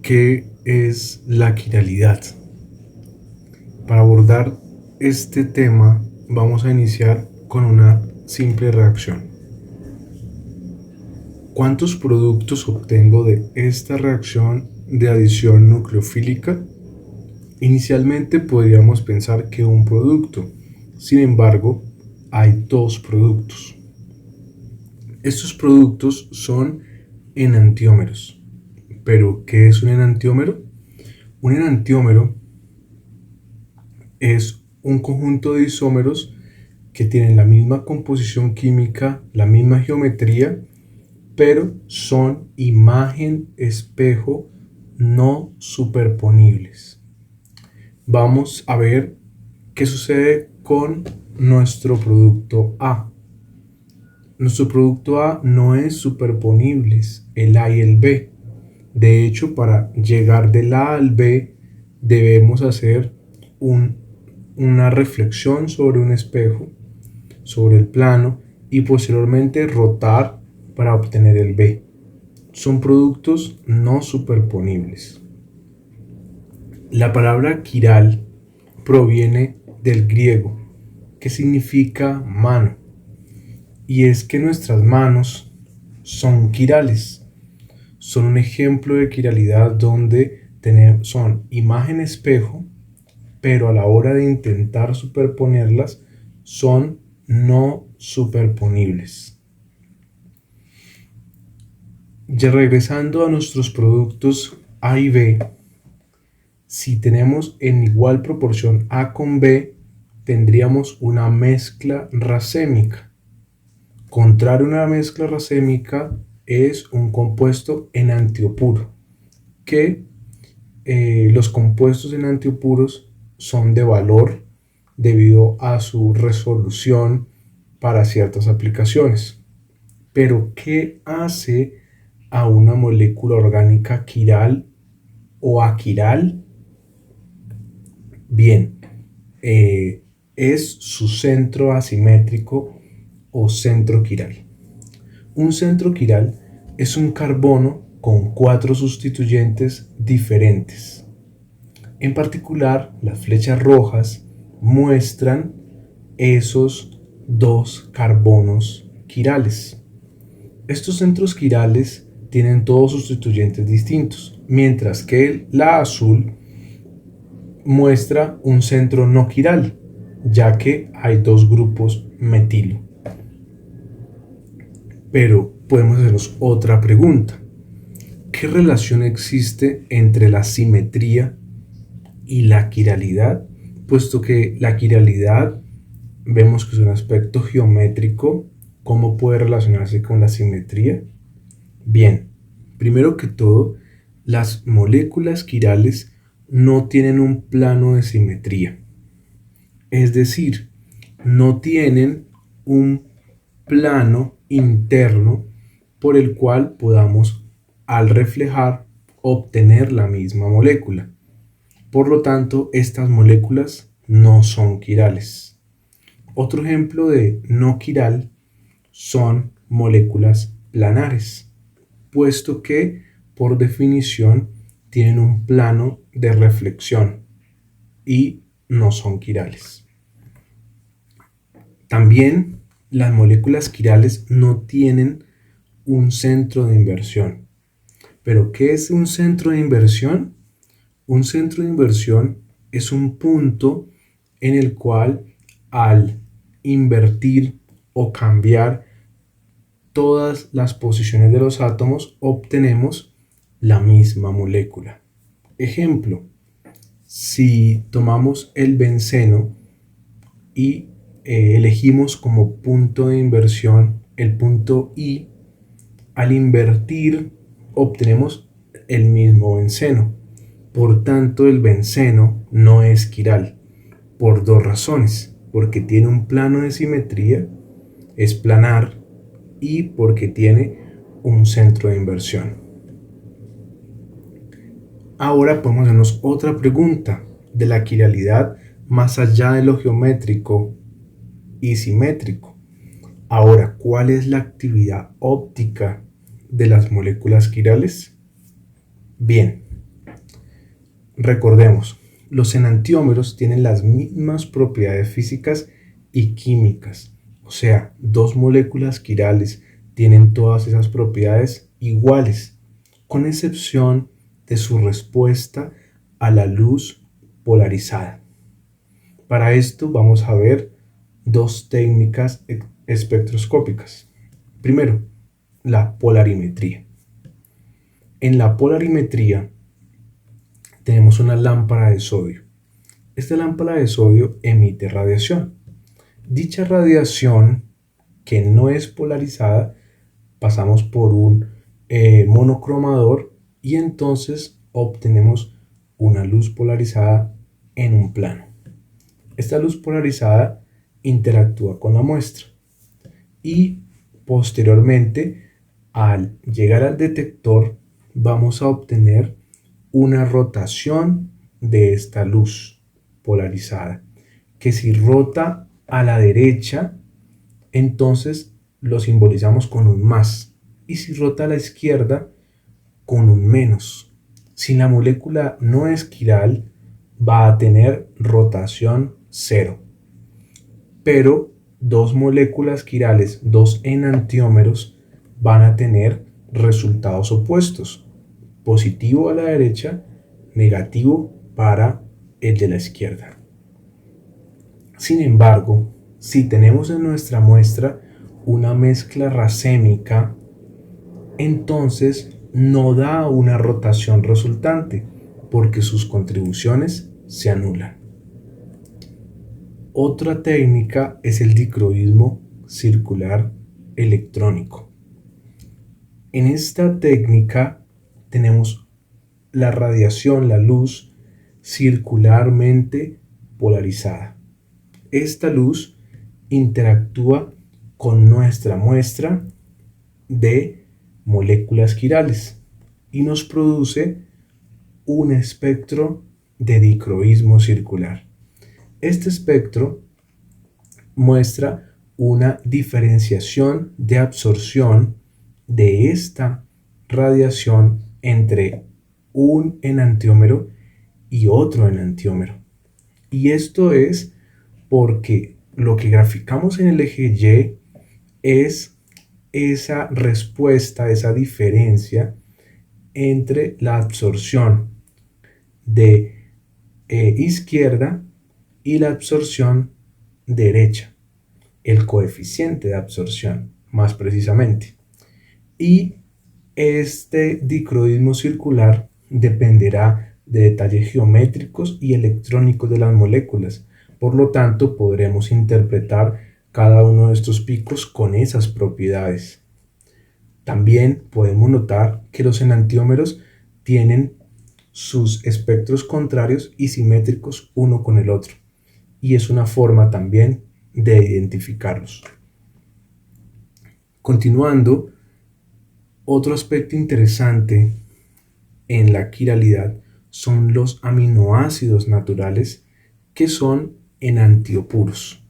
¿Qué es la quiralidad? Para abordar este tema vamos a iniciar con una simple reacción. ¿Cuántos productos obtengo de esta reacción de adición nucleofílica? Inicialmente podríamos pensar que un producto, sin embargo, hay dos productos. Estos productos son enantiómeros. ¿Pero qué es un enantiómero? Un enantiómero es un conjunto de isómeros que tienen la misma composición química, la misma geometría, pero son imagen espejo no superponibles. Vamos a ver qué sucede con nuestro producto A. Nuestro producto A no es superponible, el A y el B. De hecho, para llegar del A al B debemos hacer una reflexión sobre un espejo, sobre el plano, y posteriormente rotar para obtener el B. Son productos no superponibles. La palabra quiral proviene del griego, que significa mano, y es que nuestras manos son quirales. Son un ejemplo de quiralidad donde son imagen espejo, pero a la hora de intentar superponerlas son no superponibles. Ya regresando a nuestros productos A y B, si tenemos en igual proporción A con B, tendríamos una mezcla racémica. Contrario a una mezcla racémica es un compuesto enantiopuro, que los compuestos enantiopuros son de valor debido a su resolución para ciertas aplicaciones. Pero, ¿qué hace a una molécula orgánica quiral o aquiral? Bien, es su centro asimétrico o centro quiral. Un centro quiral es un carbono con 4 sustituyentes diferentes. En particular, las flechas rojas muestran esos dos carbonos quirales. Estos centros quirales tienen todos sustituyentes distintos, mientras que la azul muestra un centro no quiral, ya que hay dos grupos metilo. Pero podemos hacernos otra pregunta. ¿Qué relación existe entre la simetría y la quiralidad? Puesto que la quiralidad vemos que es un aspecto geométrico, ¿cómo puede relacionarse con la simetría? Bien, primero que todo, las moléculas quirales no tienen un plano de simetría. Es decir, no tienen un plano interno por el cual podamos, al reflejar, obtener la misma molécula. Por lo tanto, estas moléculas no son quirales. Otro ejemplo de no quiral son moléculas planares, puesto que, por definición, tienen un plano de reflexión y no son quirales. También las moléculas quirales no tienen un centro de inversión. ¿Pero qué es un centro de inversión? Un centro de inversión es un punto en el cual, al invertir o cambiar todas las posiciones de los átomos, obtenemos la misma molécula. Ejemplo, si tomamos el benceno y elegimos como punto de inversión el punto I, al invertir obtenemos el mismo benceno. Por tanto, el benceno no es quiral, por dos razones: porque tiene un plano de simetría, es planar, y porque tiene un centro de inversión. Ahora podemos hacernos otra pregunta de la quiralidad más allá de lo geométrico y simétrico. Ahora, ¿cuál es la actividad óptica de las moléculas quirales? Bien, Recordemos, los enantiómeros tienen las mismas propiedades físicas y químicas. O sea, dos moléculas quirales tienen todas esas propiedades iguales, con excepción de su respuesta a la luz polarizada. Para esto vamos a ver dos técnicas espectroscópicas. Primero, la polarimetría. En la polarimetría tenemos una lámpara de sodio. Esta lámpara de sodio emite radiación. Dicha radiación, que no es polarizada, pasamos por un monocromador y entonces obtenemos una luz polarizada en un plano. Esta luz polarizada interactúa con la muestra y posteriormente, al llegar al detector, vamos a obtener una rotación de esta luz polarizada, que si rota a la derecha, entonces lo simbolizamos con un más, y si rota a la izquierda, con un menos. Si la molécula no es quiral, va a tener rotación cero. Pero dos moléculas quirales, dos enantiómeros, van a tener resultados opuestos. Positivo a la derecha, negativo para el de la izquierda. Sin embargo, si tenemos en nuestra muestra una mezcla racémica, entonces no da una rotación resultante porque sus contribuciones se anulan. Otra técnica es el dicroísmo circular electrónico. En esta técnica tenemos la radiación, la luz, circularmente polarizada. Esta luz interactúa con nuestra muestra de moléculas quirales y nos produce un espectro de dicroísmo circular. Este espectro muestra una diferenciación de absorción de esta radiación entre un enantiómero y otro enantiómero. Y esto es porque lo que graficamos en el eje Y es esa respuesta, esa diferencia entre la absorción de izquierda y la absorción derecha, el coeficiente de absorción, más precisamente. Y este dicroísmo circular dependerá de detalles geométricos y electrónicos de las moléculas. Por lo tanto, podremos interpretar cada uno de estos picos con esas propiedades. También podemos notar que los enantiómeros tienen sus espectros contrarios y simétricos uno con el otro, y es una forma también de identificarlos. Continuando, otro aspecto interesante en la quiralidad son los aminoácidos naturales, que son enantiopuros.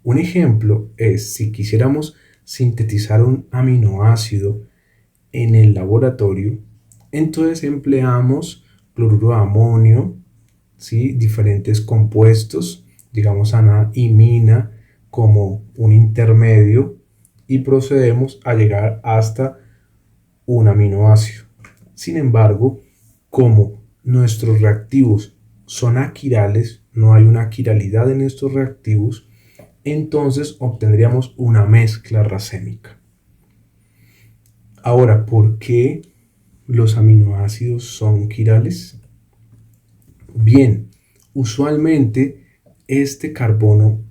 Un ejemplo es si quisiéramos sintetizar un aminoácido en el laboratorio, entonces empleamos cloruro de amonio, ¿sí? Diferentes compuestos, digamos ana y mina, como un intermedio, y procedemos a llegar hasta un aminoácido. Sin embargo, como nuestros reactivos son aquirales, no hay una quiralidad en estos reactivos, entonces obtendríamos una mezcla racémica. Ahora, ¿por qué los aminoácidos son quirales? Bien, usualmente este carbono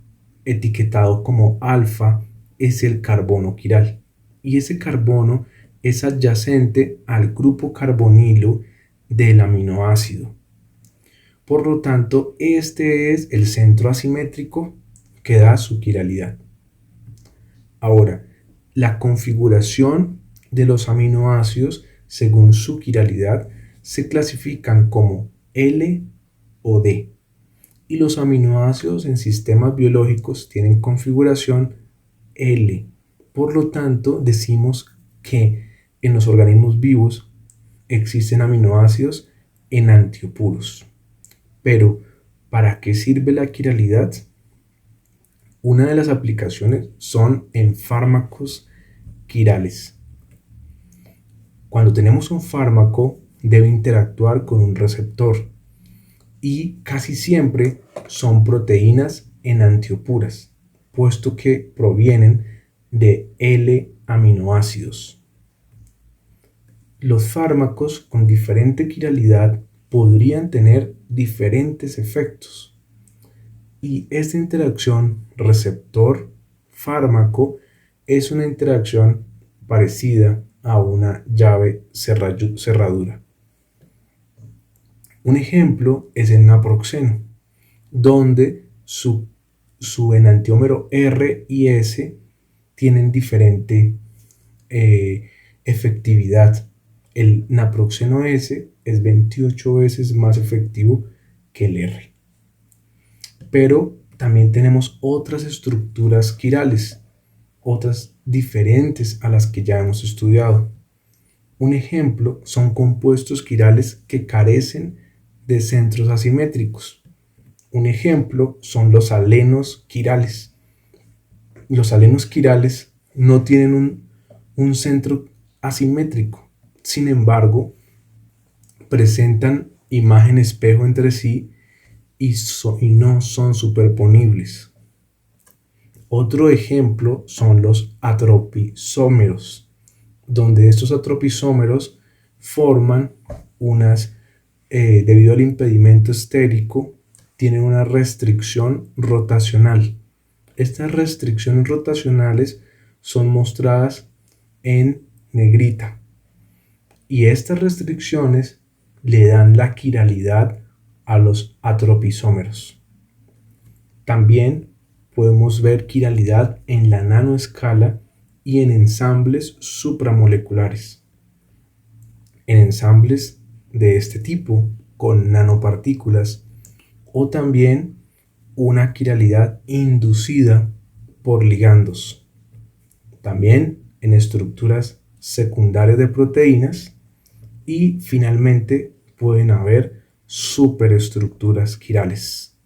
etiquetado como alfa es el carbono quiral, y ese carbono es adyacente al grupo carbonilo del aminoácido. Por lo tanto, este es el centro asimétrico que da su quiralidad. Ahora, la configuración de los aminoácidos según su quiralidad se clasifican como L o D, y los aminoácidos en sistemas biológicos tienen configuración L. Por lo tanto, decimos que en los organismos vivos existen aminoácidos enantiopuros. Pero, ¿para qué sirve la quiralidad? Una de las aplicaciones son en fármacos quirales. Cuando tenemos un fármaco, debe interactuar con un receptor y casi siempre son proteínas enantiopuras, puesto que provienen de L-aminoácidos. Los fármacos con diferente quiralidad podrían tener diferentes efectos. Y esta interacción receptor-fármaco es una interacción parecida a una llave cerradura. Un ejemplo es el naproxeno, donde su enantiómero R y S tienen diferente efectividad. El naproxeno S es 28 veces más efectivo que el R. Pero también tenemos otras estructuras quirales, otras diferentes a las que ya hemos estudiado. Un ejemplo son compuestos quirales que carecen de centros asimétricos. Un ejemplo son los alenos quirales. Los alenos quirales no tienen un centro asimétrico, sin embargo, presentan imagen espejo entre sí y no son superponibles. Otro ejemplo son los atropisómeros, donde estos atropisómeros forman debido al impedimento estérico, tienen una restricción rotacional. Estas restricciones rotacionales son mostradas en negrita y estas restricciones le dan la quiralidad a los atropisómeros. También podemos ver quiralidad en la nanoescala y en ensambles supramoleculares. En ensambles de este tipo, con nanopartículas, o también una quiralidad inducida por ligandos. También en estructuras secundarias de proteínas y finalmente pueden haber superestructuras quirales.